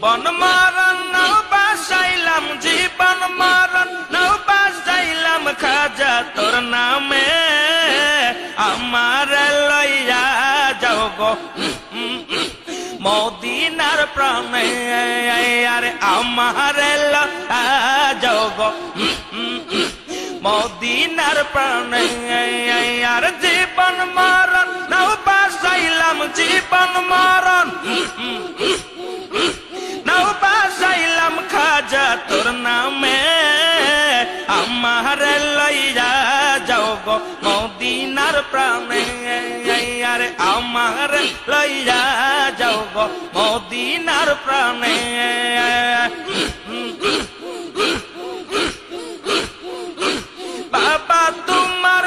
জীবন মরণ নাও বাসাইলাম জীবন মরণ নাও বাসাইলাম খাজা তোর নামে আমার লইয়া যাও গো মদিনার প্রাণে আরে আমার লইয়া যাও গো মদিনার প্রাণে আর জীবন মরণ নাও বাসাইলাম জীবন মরণ নাও বাসাইলাম খাজা তোর নামে আমার লইয়া যাও গো মদিনার প্রাণে আরে আমার লইয়া যাও গো মদিনার প্রাণে বাবা তোমার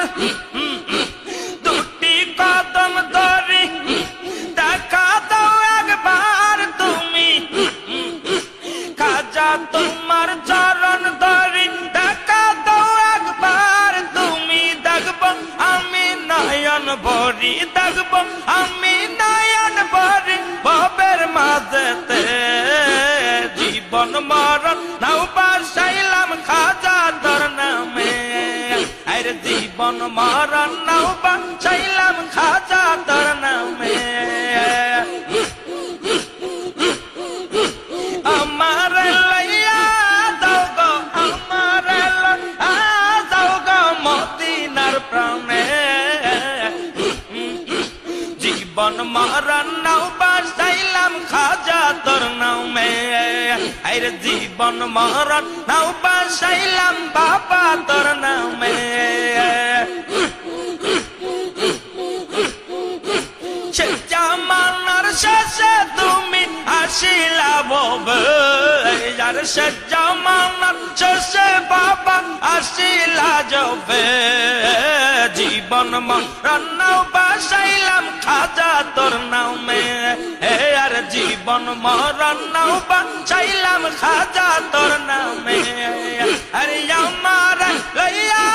দুটি কদম ধরি দেখা দাও একবার তুমি খাজা তোমার চরণ ধরি দেখা দাও একবার তুমি দেখব আমি নয়ন ভরি দেখব আমি নয়ন ভরি ভবের মাঝেতে জীবন মরণ নাও বাসাইলাম খাজা তোর নামে আরে জীবন মরণ নাও বাসাইলাম খাজা তোর নামে আমার লইয়া যাও গো আমার লইয়া যাও গো মদিনার প্রাণে জীবন মরণ নাও বাসাইলাম খাজা তোর নামে আরে জীবন মরণ নাও বাসাইলাম বাবা তোর নামে সে জামানার শেষে তুমি আসিলা ববে আর সে জামানার শেষে বাবা আসিলা যাবে জীবন মরণ নাও বাসাইলাম খাজা তোর নামে আর জীবন মরণ নাও বাসাইলাম খাজা তোর নামে আরে আমার লইয়া